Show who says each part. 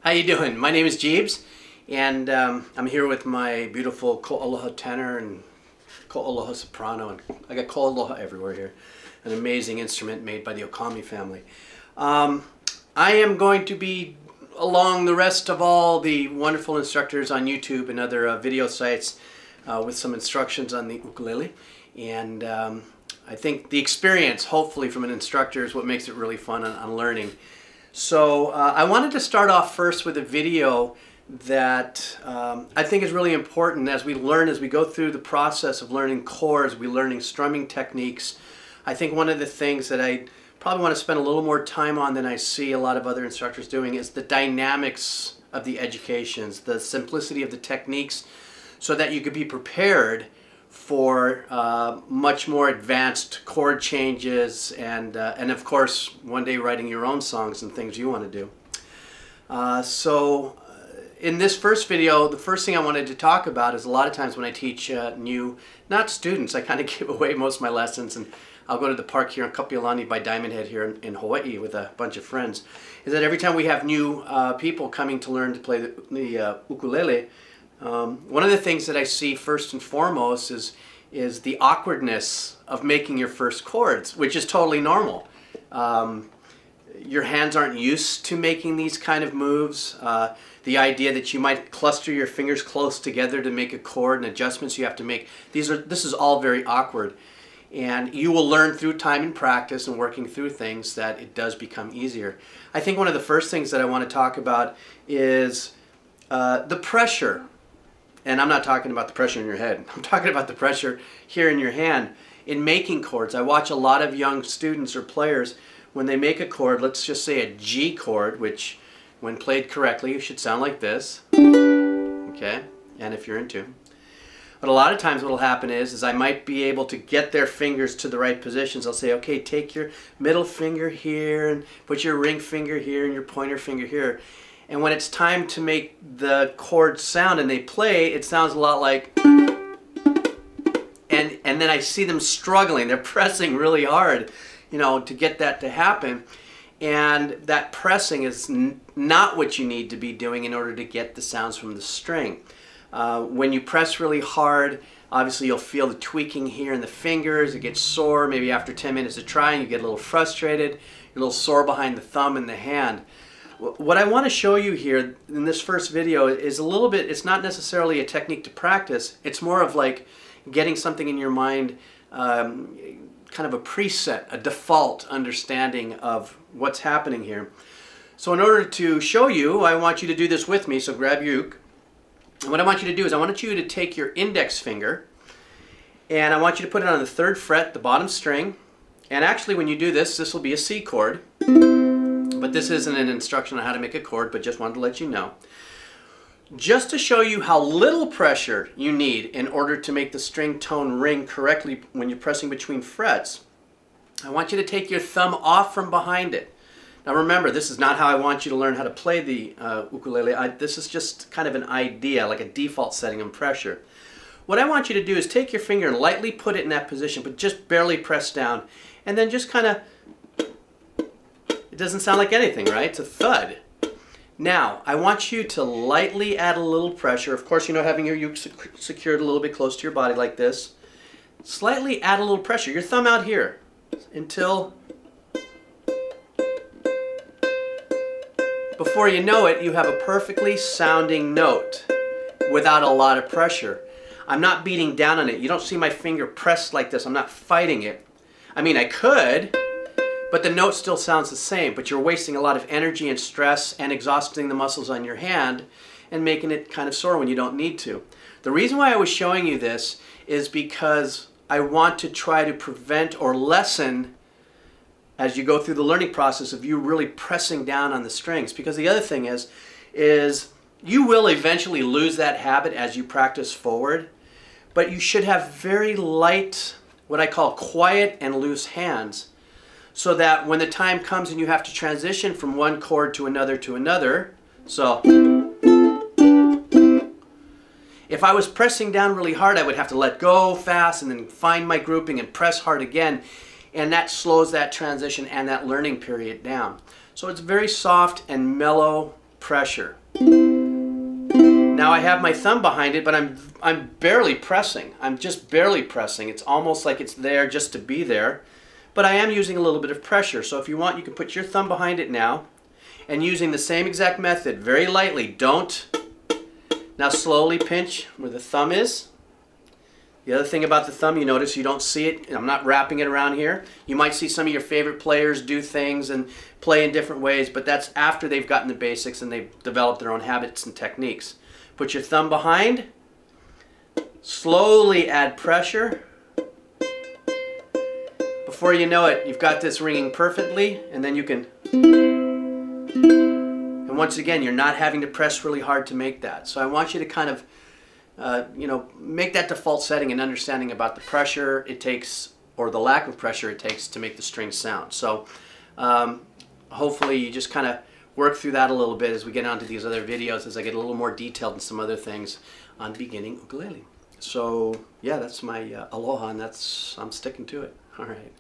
Speaker 1: How you doing? My name is Jeebs, and I'm here with my beautiful ko'oloha tenor and ko'oloha soprano, and I got ko'oloha everywhere here. An amazing instrument made by the Okami family. I am going to be along the rest of all the wonderful instructors on YouTube and other video sites with some instructions on the ukulele, and I think the experience, hopefully from an instructor, is what makes it really fun on learning. So I wanted to start off first with a video that I think is really important as we learn, as we go through the process of learning chords, we're learning strumming techniques. I think one of the things that I probably want to spend a little more time on than I see a lot of other instructors doing is the dynamics of the educations, the simplicity of the techniques, so that you could be prepared for much more advanced chord changes and of course one day writing your own songs and things you want to do. In this first video, the first thing I wanted to talk about is a lot of times when I teach new, not students, I kind of give away most of my lessons, and I'll go to the park here in Kapiolani by Diamond Head here in Hawaii with a bunch of friends, is that every time we have new people coming to learn to play the ukulele, one of the things that I see first and foremost is the awkwardness of making your first chords, which is totally normal. Your hands aren't used to making these kind of moves. The idea that you might cluster your fingers close together to make a chord and adjustments you have to make, this is all very awkward. And you will learn through time and practice and working through things that it does become easier. I think one of the first things that I want to talk about is the pressure. And I'm not talking about the pressure in your head. I'm talking about the pressure here in your hand in making chords. I watch a lot of young students or players when they make a chord, let's just say a G chord, which when played correctly should sound like this. Okay, and if you're in tune. But a lot of times what will happen is I might be able to get their fingers to the right positions. I'll say, okay, take your middle finger here and put your ring finger here and your pointer finger here. And when it's time to make the chord sound and they play, it sounds a lot like, and then I see them struggling. They're pressing really hard, you know, to get that to happen. And that pressing is not what you need to be doing in order to get the sounds from the string. When you press really hard, obviously you'll feel the tweaking here in the fingers. It gets sore. Maybe after 10 minutes of trying, you get a little frustrated. You're a little sore behind the thumb and the hand. What I want to show you here in this first video is a little bit, it's not necessarily a technique to practice, it's more of like getting something in your mind, kind of a preset, a default understanding of what's happening here. So in order to show you, I want you to do this with me, so grab your uke. And what I want you to do is I want you to take your index finger and I want you to put it on the 3rd fret, the bottom string, and actually when you do this, this will be a C chord. But this isn't an instruction on how to make a chord, but just wanted to let you know. Just to show you how little pressure you need in order to make the string tone ring correctly when you're pressing between frets, I want you to take your thumb off from behind it. Now remember, this is not how I want you to learn how to play the ukulele. This is just kind of an idea, like a default setting on pressure. What I want you to do is take your finger and lightly put it in that position, but just barely press down, and then just kind of, it doesn't sound like anything, right? It's a thud. Now, I want you to lightly add a little pressure. Of course, you know, having your uke secured a little bit close to your body like this. Slightly add a little pressure. Your thumb out here until, before you know it, you have a perfectly sounding note without a lot of pressure. I'm not beating down on it. You don't see my finger pressed like this. I'm not fighting it. I mean, I could, but the note still sounds the same, but you're wasting a lot of energy and stress and exhausting the muscles on your hand and making it kind of sore when you don't need to. The reason why I was showing you this is because I want to try to prevent or lessen, as you go through the learning process, of you really pressing down on the strings. Because the other thing is you will eventually lose that habit as you practice forward, but you should have very light, what I call quiet and loose hands, so that when the time comes and you have to transition from one chord to another, so if I was pressing down really hard, I would have to let go fast and then find my grouping and press hard again, and that slows that transition and that learning period down. So it's very soft and mellow pressure. Now I have my thumb behind it, but I'm barely pressing. I'm just barely pressing. It's almost like it's there just to be there, but I am using a little bit of pressure. So if you want, you can put your thumb behind it now, and using the same exact method, very lightly. Don't. Now slowly pinch where the thumb is. The other thing about the thumb, you notice you don't see it. I'm not wrapping it around here. You might see some of your favorite players do things and play in different ways, but that's after they've gotten the basics and they've developed their own habits and techniques. Put your thumb behind. Slowly add pressure. Before you know it, you've got this ringing perfectly, and then you can... And once again, you're not having to press really hard to make that. So I want you to kind of you know, make that default setting and understanding about the pressure it takes, or the lack of pressure it takes to make the strings sound. So hopefully you just kind of work through that a little bit as we get on to these other videos, as I get a little more detailed in some other things on beginning ukulele. So yeah, that's my aloha, and I'm sticking to it. All right.